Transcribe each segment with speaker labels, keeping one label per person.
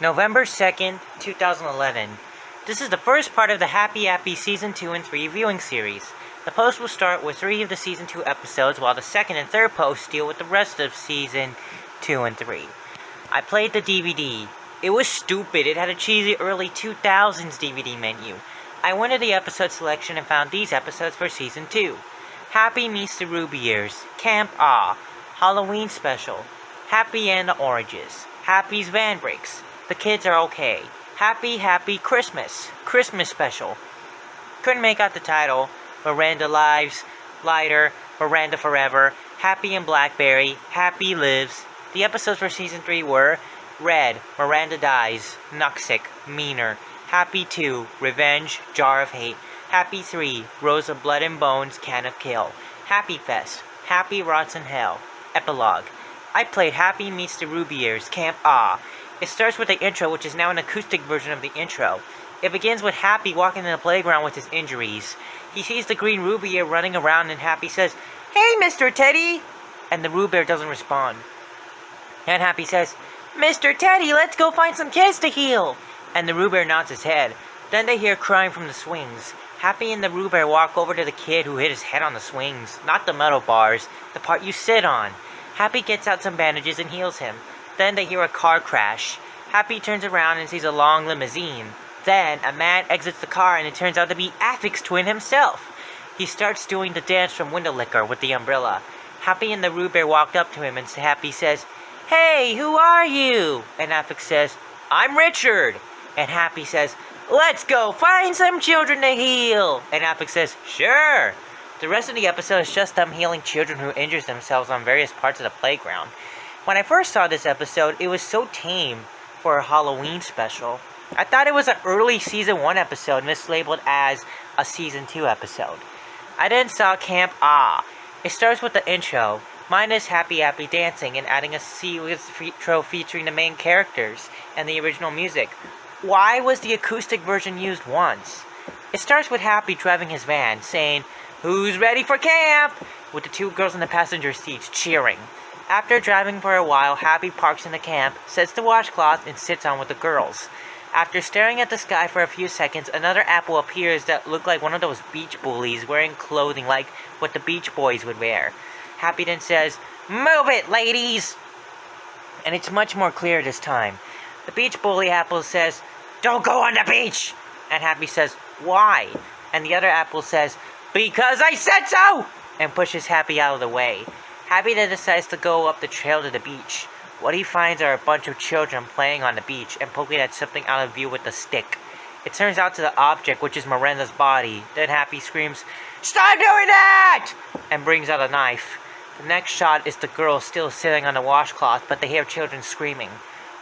Speaker 1: November 2nd, 2011. This is the first part of the Happy Appy Season 2 and 3 viewing series. The post will start with 3 of the Season 2 episodes, while the second and third posts deal with the rest of Season 2 and 3. I played the DVD. It was stupid. It had a cheesy early 2000s DVD menu. I went to the episode selection and found these episodes for Season 2. Happy meets the Ruby Ears, Camp Ah, Halloween Special, Happy and the Oranges, Happy's Van Breaks, The Kids Are Okay, Happy Christmas, Christmas Special. Couldn't make out the title. Miranda Lives, Lighter, Miranda Forever, Happy and Blackberry, Happy Lives. The episodes for Season 3 were Red, Miranda Dies, Nuxic, Meaner, Happy 2, Revenge, Jar of Hate, Happy 3, Rose of Blood and Bones, Can of Kill, Happy Fest, Happy Rots in Hell, Epilogue. I played Happy Meets the Ruby Ears, Camp Ah. It starts with the intro, which is now an acoustic version of the intro. It begins with Happy walking in the playground with his injuries. He sees the green Ruby Ear running around and Happy says, "Hey, Mr. Teddy!" And the Ruby Ear doesn't respond. And Happy says, "Mr. Teddy, let's go find some kids to heal!" And the Ruby Ear nods his head. Then they hear crying from the swings. Happy and the Ruby Ear walk over to the kid who hit his head on the swings, not the metal bars, the part you sit on. Happy gets out some bandages and heals him. Then they hear a car crash. Happy turns around and sees a long limousine. Then a man exits the car and it turns out to be Affy's twin himself. He starts doing the dance from Window Licker with the umbrella. Happy and the Ruby Ear walked up to him and Happy says, "Hey, who are you?" And Affy says, "I'm Richard." And Happy says, "Let's go find some children to heal." And Affy says, "Sure." The rest of the episode is just them healing children who injure themselves on various parts of the playground. When I first saw this episode, it was so tame for a Halloween special. I thought it was an early Season 1 episode mislabeled as a Season 2 episode. I then saw Camp Ah. It starts with the intro, minus Happy Appy dancing and adding a series intro featuring the main characters and the original music. Why was the acoustic version used once? It starts with Happy driving his van, saying, "Who's ready for camp?" with the two girls in the passenger seats cheering. After driving for a while, Happy parks in the camp, sets the washcloth, and sits on with the girls. After staring at the sky for a few seconds, another apple appears that looked like one of those beach bullies wearing clothing like what the Beach Boys would wear. Happy then says, "Move it, ladies!" And it's much more clear this time. The beach bully apple says, "Don't go on the beach!" And Happy says, "Why?" And the other apple says, "Because I said so!" and pushes Happy out of the way. Happy then decides to go up the trail to the beach. What he finds are a bunch of children playing on the beach and poking at something out of view with a stick. It turns out to the object, which is Miranda's body. Then Happy screams, "Stop doing that!" and brings out a knife. The next shot is the girls still sitting on the washcloth, but they hear children screaming.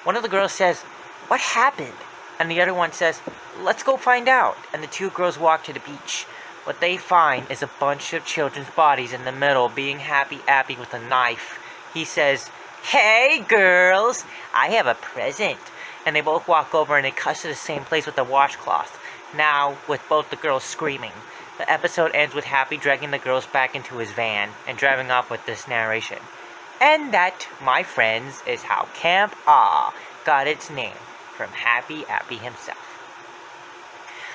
Speaker 1: One of the girls says, "What happened?" And the other one says, "Let's go find out." And the two girls walk to the beach. What they find is a bunch of children's bodies in the middle, being Happy Appy with a knife. He says, "Hey girls, I have a present." And they both walk over and it cuts to the same place with the washcloth, now with both the girls screaming. The episode ends with Happy dragging the girls back into his van and driving off with this narration. And that, my friends, is how Camp Ah got its name from Happy Appy himself.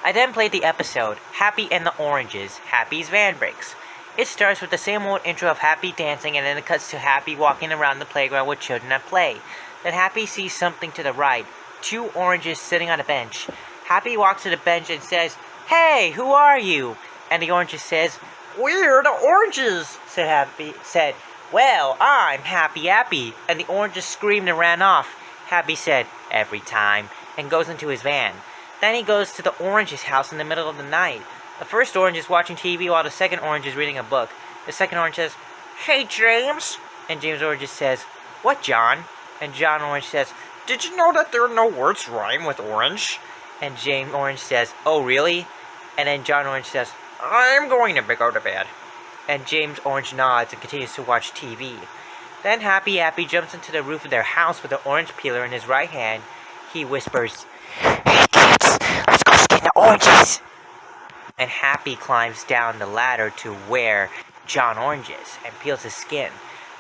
Speaker 1: I then played the episode, Happy and the Oranges, Happy's Van Breaks. It starts with the same old intro of Happy dancing and then it cuts to Happy walking around the playground with children at play. Then Happy sees something to the right, 2 oranges sitting on a bench. Happy walks to the bench and says, "Hey, who are you?" And the oranges says, "We're the oranges," said, "Well, I'm Happy Appy." And the oranges screamed and ran off. Happy said, "Every time," and goes into his van. Then he goes to the orange's house in the middle of the night. The first orange is watching TV while the second orange is reading a book. The second orange says, "Hey, James." And James Orange says, "What, John?" And John Orange says, "Did you know that there are no words rhyme with orange?" And James Orange says, "Oh, really?" And then John Orange says, "I'm going to go to bed." And James Orange nods and continues to watch TV. Then Happy Appy jumps into the roof of their house with an orange peeler in his right hand. He whispers, "Hey kids, let's go skin the oranges." And Happy climbs down the ladder to where John Orange is and peels his skin.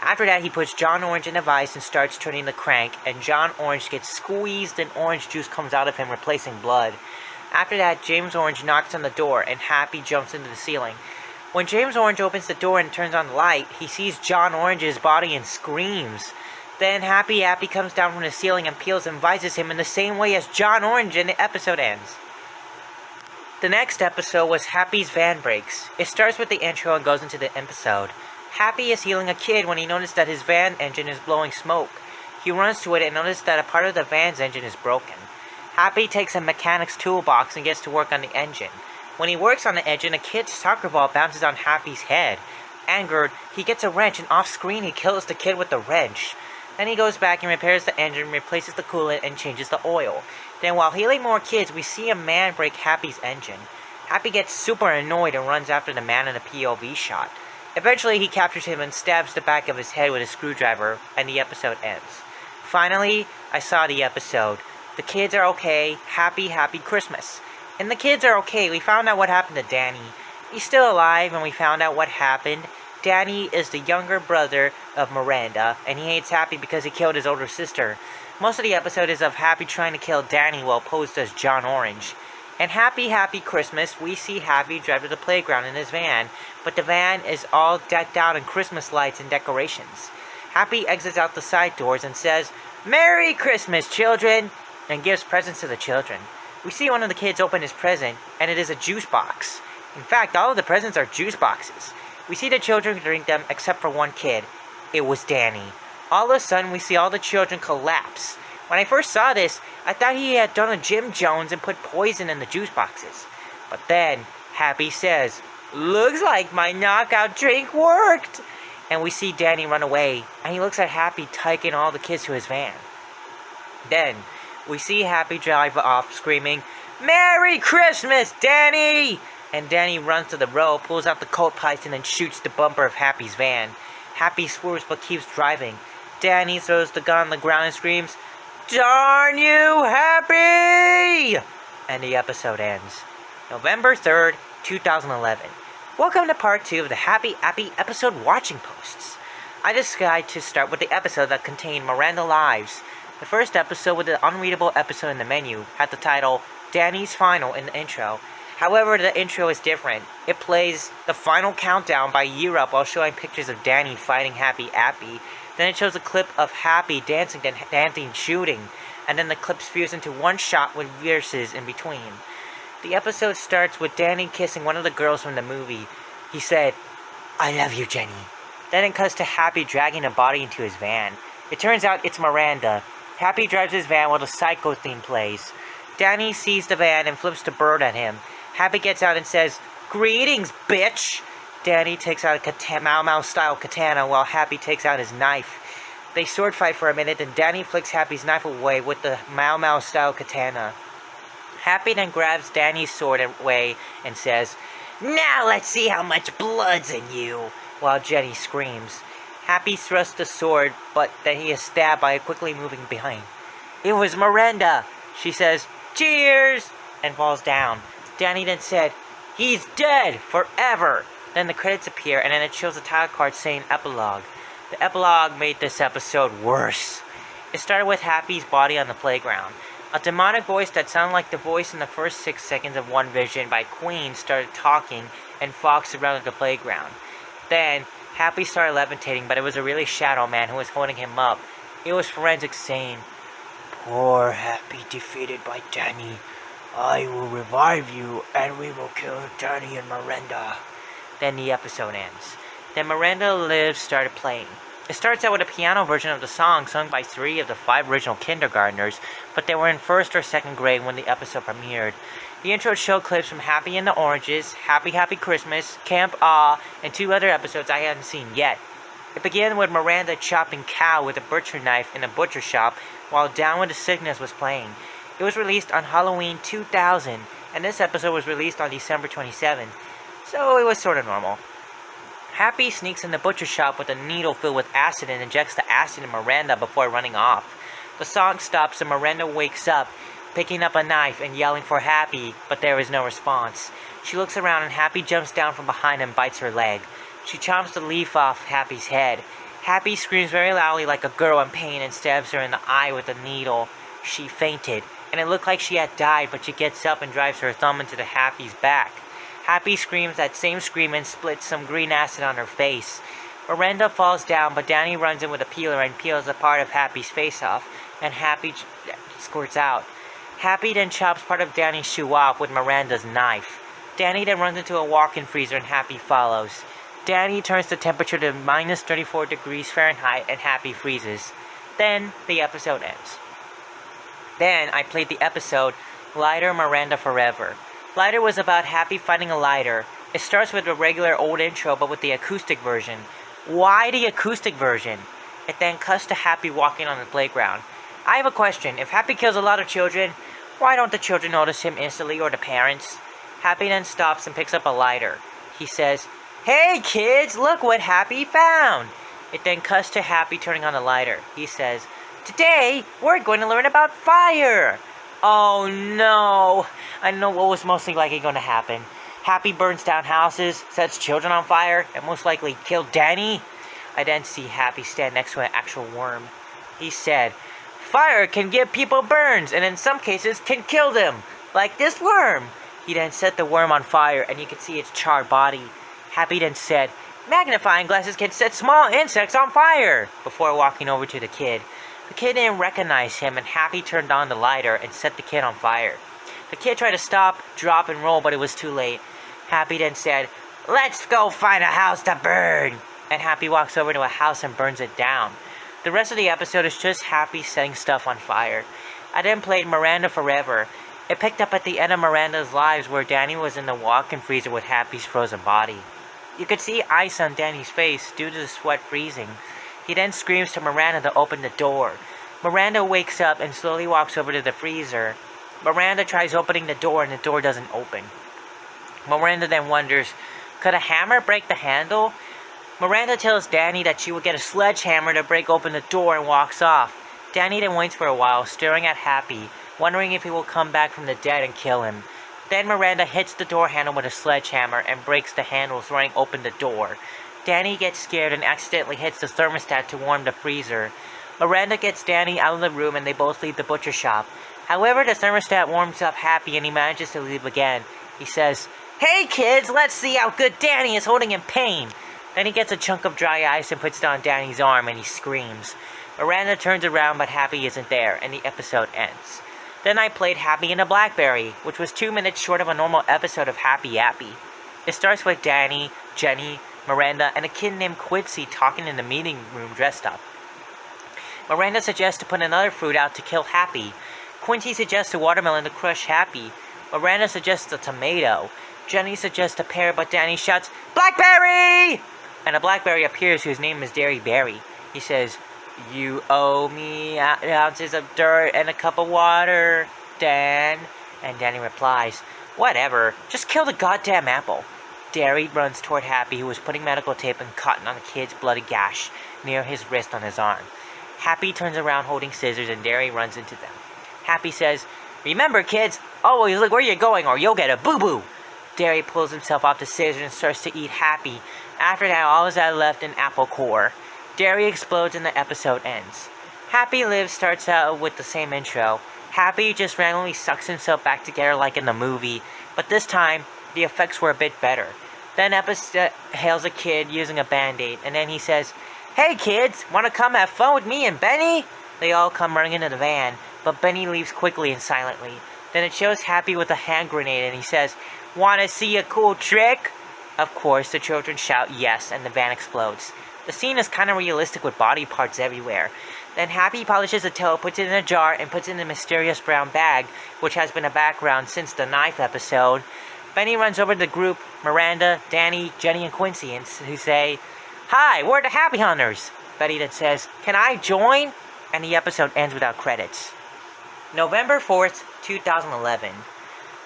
Speaker 1: After that, he puts John Orange in a vice and starts turning the crank, and John Orange gets squeezed and orange juice comes out of him, replacing blood. After that, James Orange knocks on the door, and Happy jumps into the ceiling. When James Orange opens the door and turns on the light, he sees John Orange's body and screams. Then Appy comes down from the ceiling and peels and vises him in the same way as John Orange, and the episode ends. The next episode was Happy's Van Breaks. It starts with the intro and goes into the episode. Happy is healing a kid when he noticed that his van engine is blowing smoke. He runs to it and notices that a part of the van's engine is broken. Happy takes a mechanic's toolbox and gets to work on the engine. When he works on the engine, a kid's soccer ball bounces on Happy's head. Angered, he gets a wrench and off-screen he kills the kid with the wrench. Then he goes back and repairs the engine, replaces the coolant, and changes the oil. Then while healing more kids, we see a man break Happy's engine. Happy gets super annoyed and runs after the man in a POV shot. Eventually, he captures him and stabs the back of his head with a screwdriver, and the episode ends. Finally, I saw the episode. The kids are okay. Happy Christmas. And the kids are okay. We found out what happened to Danny. He's still alive, and we found out what happened. Danny is the younger brother of Miranda, and he hates Happy because he killed his older sister. Most of the episode is of Happy trying to kill Danny while posed as John Orange. And Happy Christmas, we see Happy drive to the playground in his van, but the van is all decked out in Christmas lights and decorations. Happy exits out the side doors and says, "Merry Christmas, children!" and gives presents to the children. We see one of the kids open his present, and it is a juice box. In fact, all of the presents are juice boxes. We see the children drink them except for one kid. It was Danny. All of a sudden, we see all the children collapse. When I first saw this, I thought he had done a Jim Jones and put poison in the juice boxes. But then, Happy says, "Looks like my knockout drink worked!" And we see Danny run away, and he looks at Happy taking all the kids to his van. Then, we see Happy drive off screaming, "Merry Christmas, Danny!" And Danny runs to the road, pulls out the Colt Python, and shoots the bumper of Happy's van. Happy swerves but keeps driving. Danny throws the gun on the ground and screams, "Darn you, Happy!" And the episode ends. November 3rd, 2011. Welcome to part 2 of the Happy episode watching posts. I decided to start with the episode that contained Miranda Lives. The first episode, with the unreadable episode in the menu, had the title Danny's Final in the intro. However, the intro is different. It plays the final countdown by year up while showing pictures of Danny fighting Appy. Then it shows a clip of Happy dancing, shooting, and then the clips fuse into one shot with verses in between. The episode starts with Danny kissing one of the girls from the movie. He said, "I love you, Jenny." Then it cuts to Happy dragging a body into his van. It turns out it's Miranda. Happy drives his van while the Psycho theme plays. Danny sees the van and flips the bird at him. Happy gets out and says, "Greetings, bitch!" Danny takes out a Mau Mau style katana while Happy takes out his knife. They sword fight for a minute, and Danny flicks Happy's knife away with the Mau Mau style katana. Happy then grabs Danny's sword away and says, "Now let's see how much blood's in you," while Jenny screams. Happy thrusts the sword, but then he is stabbed by a quickly moving behind. "It was Miranda!" She says, "Cheers!" and falls down. Danny then said, "He's dead forever." Then the credits appear, and then it shows a title card saying Epilogue. The epilogue made this episode worse. It started with Happy's body on the playground. A demonic voice that sounded like the voice in the first 6 seconds of One Vision by Queen started talking, and Fox surrounded the playground. Then, Happy started levitating, but it was a really shadow man who was holding him up. It was Forensic saying, "Poor Happy defeated by Danny. I will revive you, and we will kill Danny and Miranda." Then the episode ends. Then Miranda Lives started playing. It starts out with a piano version of the song sung by 3 of the 5 original kindergartners, but they were in 1st or 2nd grade when the episode premiered. The intro showed clips from Happy and the Oranges, Happy Christmas, Camp Ah, and 2 other episodes I hadn't seen yet. It began with Miranda chopping cow with a butcher knife in a butcher shop while Down with the Sickness was playing. It was released on Halloween 2000, and this episode was released on December 27th, so it was sort of normal. Happy sneaks in the butcher shop with a needle filled with acid and injects the acid in Miranda before running off. The song stops and Miranda wakes up, picking up a knife and yelling for Happy, but there is no response. She looks around and Happy jumps down from behind and bites her leg. She chomps the leaf off Happy's head. Happy screams very loudly like a girl in pain and stabs her in the eye with a needle. She fainted, and it looked like she had died, but she gets up and drives her thumb into the Happy's back. Happy screams that same scream and splits some green acid on her face. Miranda falls down, but Danny runs in with a peeler and peels a part of Happy's face off, and Happy squirts out. Happy then chops part of Danny's shoe off with Miranda's knife. Danny then runs into a walk-in freezer and Happy follows. Danny turns the temperature to minus 34 degrees Fahrenheit and Happy freezes. Then the episode ends. Then I played the episode Lighter Miranda Forever. Lighter was about Happy finding a lighter. It starts with the regular old intro but with the acoustic version. Why the acoustic version? It then cuts to Happy walking on the playground. I have a question. If Happy kills a lot of children, why don't the children notice him instantly or the parents? Happy then stops and picks up a lighter. He says, "Hey kids, look what Happy found!" It then cuts to Happy turning on the lighter. He says, "Today, we're going to learn about fire!" Oh no! I know what was mostly likely going to happen. Happy burns down houses, sets children on fire, and most likely killed Danny. I then see Happy stand next to an actual worm. He said, "Fire can give people burns, and in some cases can kill them, like this worm." He then set the worm on fire, and you can see its charred body. Happy then said, "Magnifying glasses can set small insects on fire," before walking over to the kid. The kid didn't recognize him, and Happy turned on the lighter and set the kid on fire. The kid tried to stop, drop, and roll, but it was too late. Happy then said, "Let's go find a house to burn," and Happy walks over to a house and burns it down. The rest of the episode is just Happy setting stuff on fire. I then played Miranda Forever. It picked up at the end of Miranda's lives where Danny was in the walk-in freezer with Happy's frozen body. You could see ice on Danny's face due to the sweat freezing. He then screams to Miranda to open the door. Miranda wakes up and slowly walks over to the freezer. Miranda tries opening the door and the door doesn't open. Miranda then wonders, could a hammer break the handle? Miranda tells Danny that she will get a sledgehammer to break open the door and walks off. Danny then waits for a while, staring at Happy, wondering if he will come back from the dead and kill him. Then Miranda hits the door handle with a sledgehammer and breaks the handle, throwing open the door. Danny gets scared and accidentally hits the thermostat to warm the freezer. Miranda gets Danny out of the room and they both leave the butcher shop. However, the thermostat warms up Happy and he manages to leave again. He says, "Hey kids, let's see how good Danny is holding in pain." Then he gets a chunk of dry ice and puts it on Danny's arm and he screams. Miranda turns around but Happy isn't there and the episode ends. Then I played Happy in a Blackberry, which was 2 minutes short of a normal episode of Happy Appy. It starts with Danny, Jenny, Miranda, and a kid named Quincy talking in the meeting room dressed up. Miranda suggests to put another fruit out to kill Happy. Quincy suggests a watermelon to crush Happy. Miranda suggests a tomato. Jenny suggests a pear, but Danny shouts, "Blackberry!" And a blackberry appears whose name is Derry Berry. He says, "You owe me ounces of dirt and a cup of water, Dan." And Danny replies, "Whatever, just kill the goddamn apple." Derry runs toward Happy, who was putting medical tape and cotton on the kid's bloody gash near his wrist on his arm. Happy turns around holding scissors and Derry runs into them. Happy says, "Remember kids, always look where you're going or you'll get a boo-boo." Derry pulls himself off the scissors and starts to eat Happy. After that, all is that left an apple core. Derry explodes and the episode ends. Happy Lives starts out with the same intro. Happy just randomly sucks himself back together like in the movie, but this time, the effects were a bit better. Then episode hails a kid using a band-aid, and then he says, "Hey kids, wanna come have fun with me and Benny?" They all come running into the van, but Benny leaves quickly and silently. Then it shows Happy with a hand grenade and he says, "Wanna see a cool trick?" Of course, the children shout yes and the van explodes. The scene is kinda realistic with body parts everywhere. Then Happy polishes a toe, puts it in a jar, and puts it in a mysterious brown bag, which has been a background since the knife episode. Benny runs over to the group, Miranda, Danny, Jenny, and Quincy, and who say, "Hi, we're the Happy Hunters." Betty then says, "Can I join?" And the episode ends without credits. November 4th, 2011.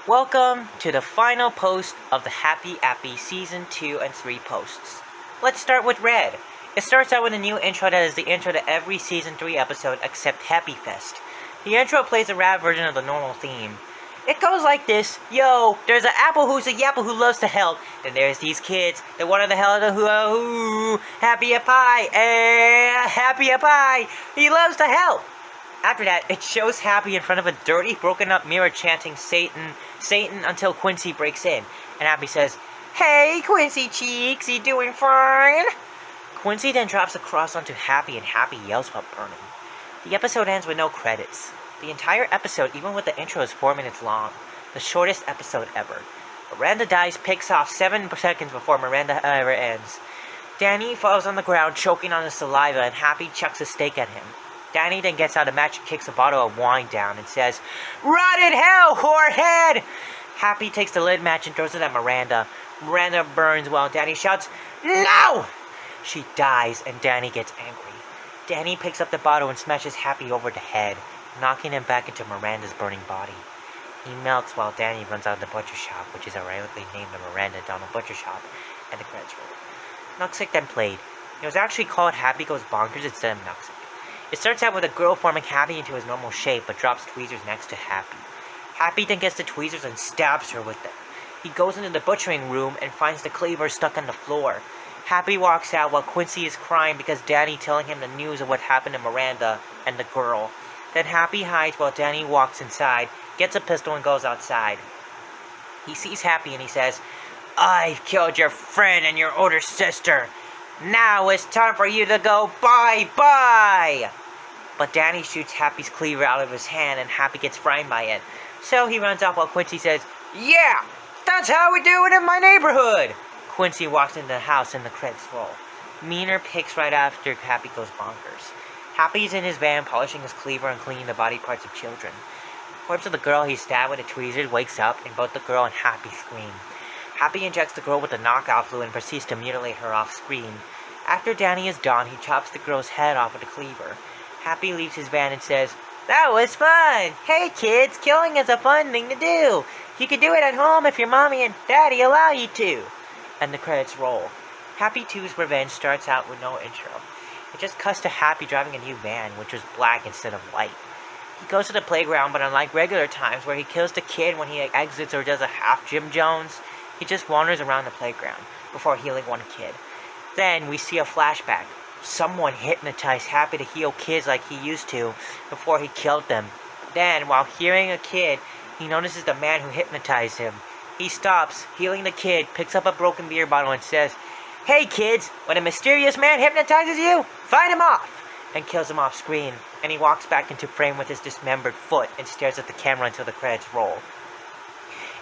Speaker 1: Welcome to the final post of the Happy Appy Season 2 and 3 posts. Let's start with Red. It starts out with a new intro that is the intro to every Season 3 episode except Happy Fest. The intro plays a rap version of the normal theme. It goes like this. Yo, there's an apple who's a yapple who loves to help. Then there's these kids that want to help who Happy a pie. Happy a pie. He loves to help. After that, it shows Happy in front of a dirty, broken up mirror chanting Satan, Satan until Quincy breaks in. And Happy says, "Hey, Quincy Cheeks, you doing fine?" Quincy then drops a cross onto Happy and Happy yells while burning. The episode ends with no credits. The entire episode, even with the intro, is 4 minutes long. The shortest episode ever. Miranda dies, picks off 7 seconds before Miranda ever ends. Danny falls on the ground, choking on his saliva, and Happy chucks a steak at him. Danny then gets out a match and kicks a bottle of wine down and says, "Rot in hell, whorehead!" Happy takes the lid match and throws it at Miranda. Miranda burns while Danny shouts, "No!" She dies and Danny gets angry. Danny picks up the bottle and smashes Happy over the head, knocking him back into Miranda's burning body. He melts while Danny runs out of the butcher shop, which is ironically named the Miranda Donald Butcher Shop, and the credits roll. Nuxic then played. It was actually called Happy Goes Bonkers instead of Nuxic. It starts out with a girl forming Happy into his normal shape, but drops tweezers next to Happy. Happy then gets the tweezers and stabs her with them. He goes into the butchering room and finds the cleaver stuck on the floor. Happy walks out while Quincy is crying because Danny telling him the news of what happened to Miranda and the girl. Then Happy hides while Danny walks inside, gets a pistol and goes outside. He sees Happy and he says, "I've killed your friend and your older sister. Now it's time for you to go bye-bye!" But Danny shoots Happy's cleaver out of his hand and Happy gets frightened by it. So he runs off while Quincy says, "Yeah, that's how we do it in my neighborhood!" Quincy walks into the house and the credits roll. Meaner picks right after Happy Goes Bonkers. Happy's in his van polishing his cleaver and cleaning the body parts of children. The corpse of the girl he stabbed with a tweezer wakes up and both the girl and Happy scream. Happy injects the girl with the knockout fluid and proceeds to mutilate her off screen. After Danny is done, he chops the girl's head off with a cleaver. Happy leaves his van and says, "That was fun! Hey kids, killing is a fun thing to do! You can do it at home if your mommy and daddy allow you to!" And the credits roll. Happy 2's Revenge starts out with no intro. It just cuts to Happy driving a new van, which was black instead of white. He goes to the playground, but unlike regular times where he kills the kid when he exits or does a half Jim Jones, he just wanders around the playground before healing one kid. Then we see a flashback. Someone hypnotized Happy to heal kids like he used to before he killed them. Then, while healing a kid, he notices the man who hypnotized him. He stops, healing the kid, picks up a broken beer bottle and says, "Hey kids, when a mysterious man hypnotizes you, fight him off!" and kills him off screen. And he walks back into frame with his dismembered foot and stares at the camera until the credits roll.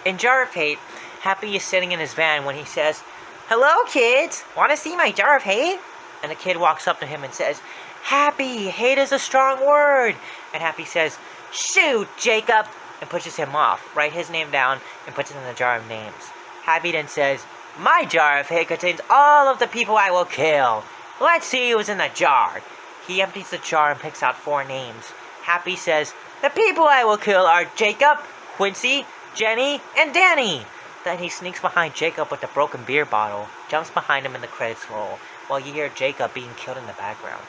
Speaker 1: In Jar of Hate, Happy is sitting in his van when he says, "Hello kids, want to see my Jar of Hate?" And the kid walks up to him and says, "Happy, hate is a strong word." And Happy says, "Shoot, Jacob," and pushes him off, writes his name down, and puts it in the jar of names. Happy then says, "My Jar of Hate contains all of the people I will kill. Let's see who's in the jar." He empties the jar and picks out 4 names. Happy says, "The people I will kill are Jacob, Quincy, Jenny, and Danny." Then he sneaks behind Jacob with the broken beer bottle, jumps behind him and the credits roll, while you hear Jacob being killed in the background.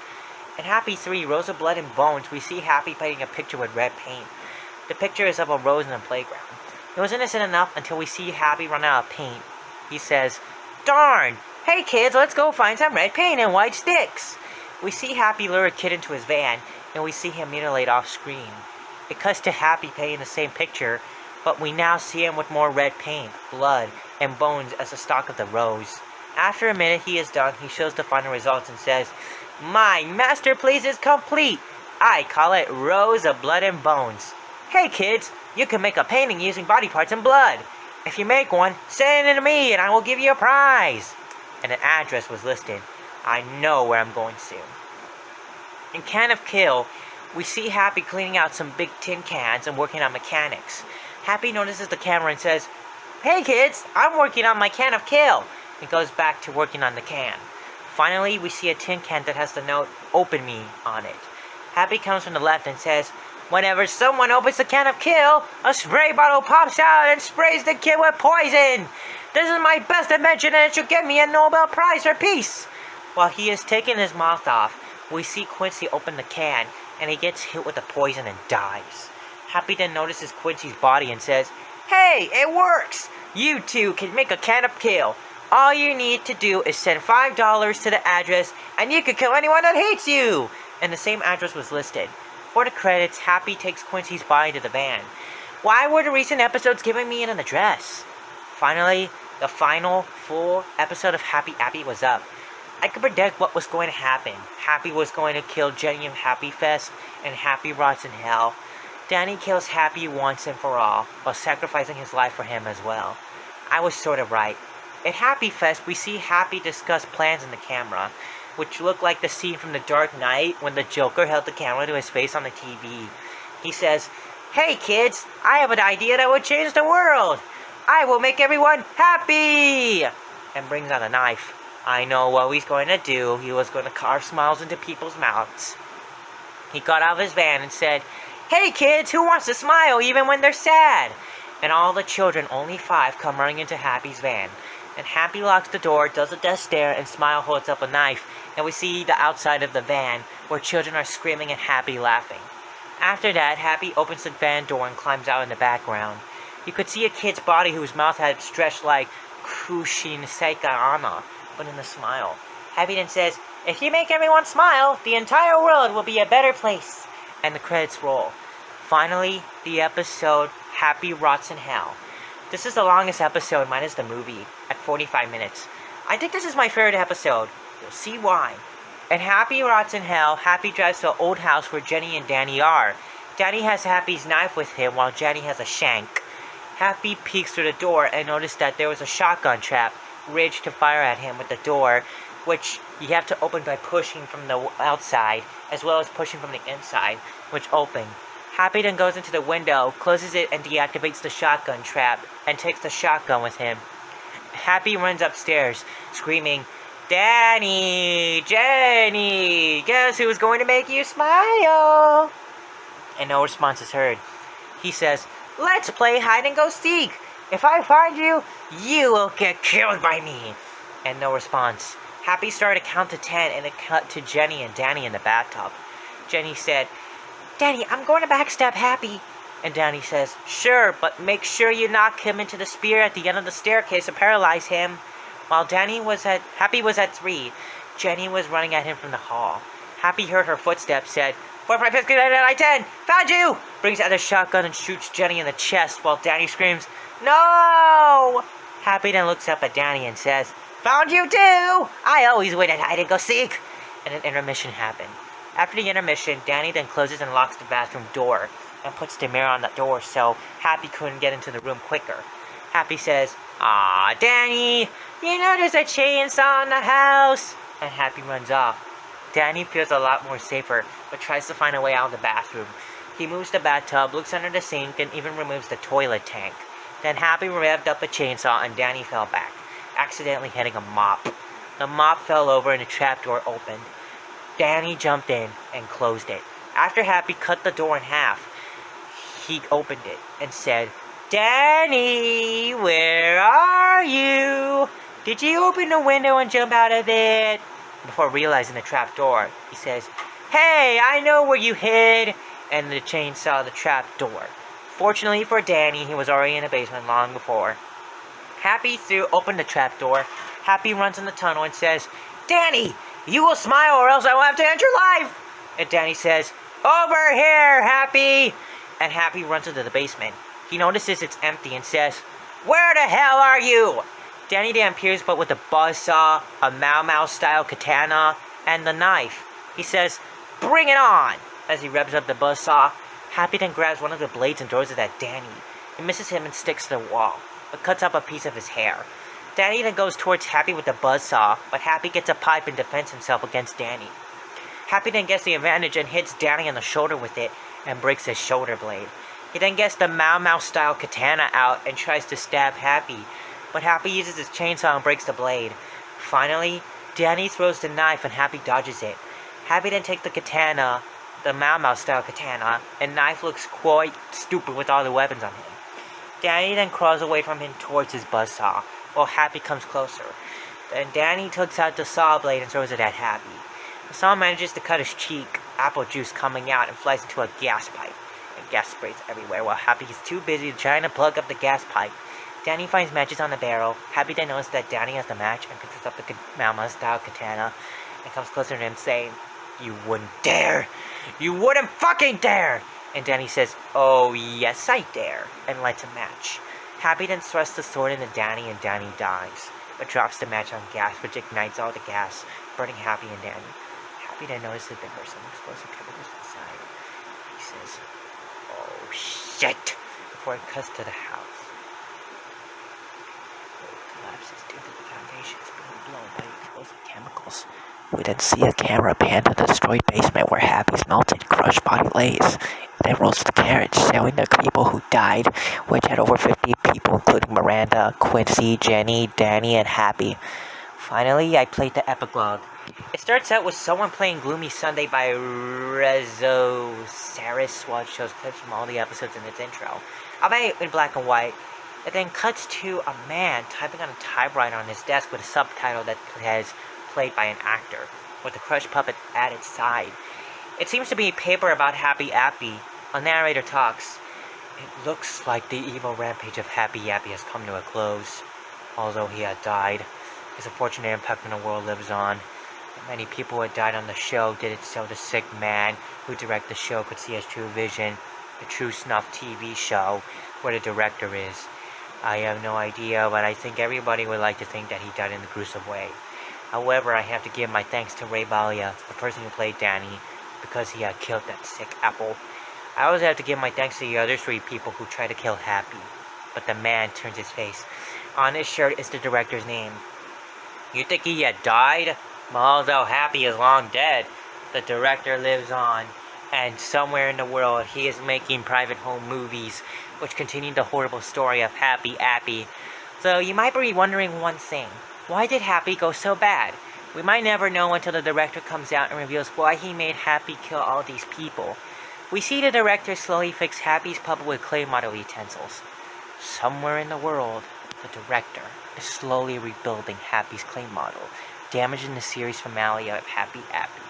Speaker 1: In Happy 3, Rose of Blood and Bones, we see Happy painting a picture with red paint. The picture is of a rose in a playground. It was innocent enough until we see Happy run out of paint. He says, "Darn! Hey kids, let's go find some red paint and white sticks." We see Happy lure a kid into his van, and we see him mutilate off screen. It cuts to Happy painting the same picture, but we now see him with more red paint, blood, and bones as the stalk of the rose. After a minute he is done, he shows the final results and says, "My masterpiece is complete. I call it Rose of Blood and Bones. Hey kids, you can make a painting using body parts and blood. If you make one, send it to me and I will give you a prize." And an address was listed. I know where I'm going soon. In Can of Kill, we see Happy cleaning out some big tin cans and working on mechanics. Happy notices the camera and says, "Hey kids, I'm working on my Can of Kill," and goes back to working on the can. Finally, we see a tin can that has the note, "Open Me," on it. Happy comes from the left and says, "Whenever someone opens the Can of Kill, a spray bottle pops out and sprays the kid with poison. This is my best invention and it should give me a Nobel Prize for Peace." While he is taking his mouth off, we see Quincy open the can and he gets hit with the poison and dies. Happy then notices Quincy's body and says, "Hey, it works! You two can make a can of kill. All you need to do is send $5 to the address, and you can kill anyone that hates you!" And the same address was listed. For the credits, Happy takes Quincy's body to the van. Why were the recent episodes giving me an address? Finally, the final full episode of Happy Appy was up. I could predict what was going to happen. Happy was going to kill Jenny of Happy Fest, and Happy rots in hell. Danny kills Happy once and for all, while sacrificing his life for him as well. I was sort of right. At Happy Fest, we see Happy discuss plans in the camera, which look like the scene from The Dark Knight when the Joker held the camera to his face on the TV. He says, "Hey kids, I have an idea that would change the world. I will make everyone happy!" And brings out a knife. I know what he's going to do. He was going to carve smiles into people's mouths. He got out of his van and said, "Hey kids, who wants to smile even when they're sad?" And all the children, only 5, come running into Happy's van. And Happy locks the door, does a death stare, and Smile holds up a knife. And we see the outside of the van, where children are screaming and Happy laughing. After that, Happy opens the van door and climbs out in the background. You could see a kid's body whose mouth had stretched like Kushin Seikaana, but in a smile. Happy then says, "If you make everyone smile, the entire world will be a better place." And the credits roll. Finally, the episode Happy Rots in Hell. This is the longest episode minus the movie, at 45 minutes. I think this is my favorite episode. You'll see why. In Happy Rots in Hell, Happy drives to the old house where Jenny and Danny are. Danny has Happy's knife with him while Jenny has a shank. Happy peeks through the door and noticed that there was a shotgun trap rigged to fire at him with the door, which you have to open by pushing from the outside, as well as pushing from the inside, which opened. Happy then goes into the window, closes it, and deactivates the shotgun trap, and takes the shotgun with him. Happy runs upstairs, screaming, "Danny! Jenny! Guess who's going to make you smile?" And no response is heard. He says, "Let's play hide and go seek. If I find you, you will get killed by me." And no response. Happy started to count to 10, and it cut to Jenny and Danny in the bathtub. Jenny said, "Danny, I'm going to backstab Happy." And Danny says, "Sure, but make sure you knock him into the spear at the end of the staircase and paralyze him." While Happy was at 3, Jenny was running at him from the hall. Happy heard her footsteps, said, 4, 5, 6, 7, 8, 10, found you! Brings out a shotgun and shoots Jenny in the chest while Danny screams, "No!" Happy then looks up at Danny and says, "Found you too! I always win at hide and go seek!" And an intermission happened. After the intermission, Danny then closes and locks the bathroom door and puts the mirror on the door so Happy couldn't get into the room quicker. Happy says, "Aw, Danny, you know there's a chainsaw in the house!" And Happy runs off. Danny feels a lot more safer, but tries to find a way out of the bathroom. He moves the bathtub, looks under the sink, and even removes the toilet tank. Then Happy revved up a chainsaw and Danny fell back, accidentally hitting a mop. The mop fell over and the trapdoor opened. Danny jumped in and closed it. After Happy cut the door in half, he opened it and said, "Danny, where are you? Did you open the window and jump out of it?" Before realizing the trapdoor, he says, "Hey, I know where you hid," and the chainsaw the trapdoor. Fortunately for Danny, he was already in the basement long before. Happy opened the trapdoor. Happy runs in the tunnel and says, "Danny, you will smile or else I will have to end your life!" And Danny says, "Over here, Happy!" And Happy runs into the basement. He notices it's empty and says, "Where the hell are you?" Danny then appears but with a buzzsaw, a Mau Mau style katana, and the knife. He says, "Bring it on!" As he revs up the buzzsaw. Happy then grabs one of the blades and throws it at Danny. It misses him and sticks to the wall, but cuts up a piece of his hair. Danny then goes towards Happy with the buzzsaw, but Happy gets a pipe and defends himself against Danny. Happy then gets the advantage and hits Danny on the shoulder with it and breaks his shoulder blade. He then gets the Mau Mau style katana out and tries to stab Happy, but Happy uses his chainsaw and breaks the blade. Finally, Danny throws the knife and Happy dodges it. Happy then takes the katana, the Mau Mau style katana, and knife looks quite stupid with all the weapons on him. Danny then crawls away from him towards his buzzsaw, while Happy comes closer. Then Danny takes out the saw blade and throws it at Happy. The saw manages to cut his cheek, apple juice coming out and flies into a gas pipe. and gas sprays everywhere while Happy is too busy trying to plug up the gas pipe. Danny finds matches on the barrel. Happy then notices that Danny has the match and picks up the Mama-style katana and comes closer to him saying, "You wouldn't dare! You wouldn't fucking dare!" And Danny says, "Oh, yes I dare," and lights a match. Happy then thrusts the sword into Danny and Danny dies, but drops the match on gas, which ignites all the gas, burning Happy and Danny. Happy then notices that there are some explosive chemicals inside. He says, "Oh shit," before it cuts to the house. Collapses due to the foundations being blown by explosive chemicals. We then see a camera pan to the destroyed basement where Happy's melted, crushed body lays. It then rolls to the carriage, showing the people who died, which had over 50 people, including Miranda, Quincy, Jenny, Danny, and Happy. Finally, I played the epilogue. It starts out with someone playing Gloomy Sunday by Rezo Saris while it shows clips from all the episodes in its intro, albeit in black and white. It then cuts to a man typing on a typewriter on his desk with a subtitle that says, "Played by an actor," with the crushed puppet at its side. It seems to be a paper about Happy Appy. A narrator talks. It looks like the evil rampage of Happy Appy has come to a close. Although he had died, his unfortunate impact on the world lives on. Many people who had died on the show did it so the sick man who directed the show could see his true vision, the true snuff TV show, where the director is. I have no idea, but I think everybody would like to think that he died in a gruesome way. However, I have to give my thanks to Ray Balia, the person who played Danny, because he had killed that sick apple. I also have to give my thanks to the other 3 people who tried to kill Happy, but the man turns his face. On his shirt is the director's name. You think he had died? Although Happy is long dead, the director lives on, and somewhere in the world he is making private home movies, which continue the horrible story of Happy Appy. So you might be wondering one thing. Why did Happy go so bad? We might never know until the director comes out and reveals why he made Happy kill all these people. We see the director slowly fix Happy's puppet with clay model utensils. Somewhere in the world, the director is slowly rebuilding Happy's clay model, damaging the series finale of Happy Appy.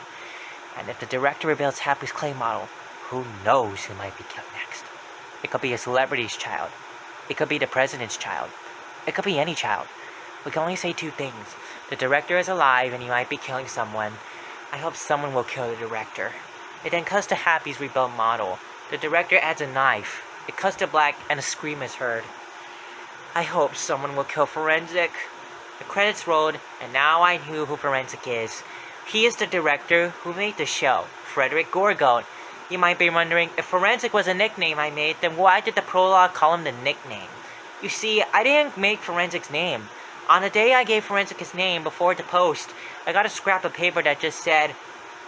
Speaker 1: And if the director rebuilds Happy's clay model, who knows who might be killed next? It could be a celebrity's child. It could be the president's child. It could be any child. We can only say 2 things. The director is alive and he might be killing someone. I hope someone will kill the director. It then cuts to Happy's rebuilt model. The director adds a knife. It cuts to black and a scream is heard. I hope someone will kill Forensic. The credits rolled, and now I knew who Forensic is. He is the director who made the show, Frederick Gorgold. You might be wondering, if Forensic was a nickname I made, then why did the prologue call him the nickname? You see, I didn't make Forensic's name. On the day I gave Forensic his name before the post, I got a scrap of paper that just said,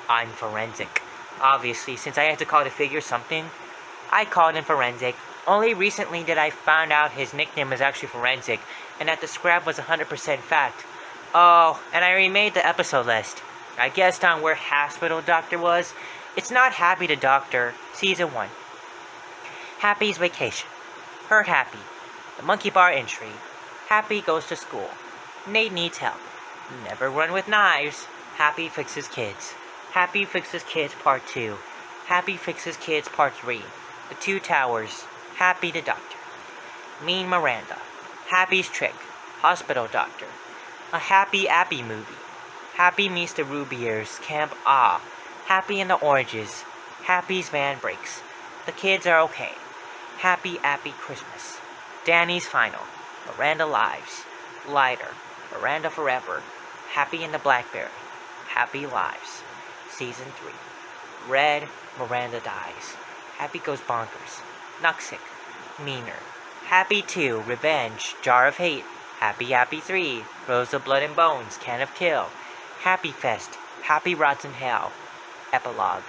Speaker 1: "I'm Forensic." Obviously, since I had to call the figure something, I called him Forensic. Only recently did I find out his nickname was actually Forensic, and that the scrap was 100% fact. Oh, and I remade the episode list. I guessed on where Hospital Doctor was. It's not Happy the Doctor, Season 1. Happy's Vacation. Hurt Happy. The Monkey Bar Entry. Happy goes to school. Nate needs help. Never run with knives. Happy fixes kids. Happy fixes kids Part 2. Happy fixes kids Part 3. The 2 Towers. Happy the Doctor. Mean Miranda. Happy's Trick. Hospital Doctor. A Happy Appy movie. Happy meets the Rubiers. Camp Ah. Happy and the Oranges. Happy's van breaks. The kids are okay. Happy Appy Christmas. Danny's Final. Miranda Lives. Lighter. Miranda Forever. Happy and the Blackberry. Happy Lives. Season 3. Red. Miranda Dies. Happy Goes Bonkers. Nuxic. Meaner. Happy 2. Revenge. Jar of Hate. Happy Appy 3. Rose of Blood and Bones. Can of Kill. Happy Fest. Happy Rots in Hell. Epilogue.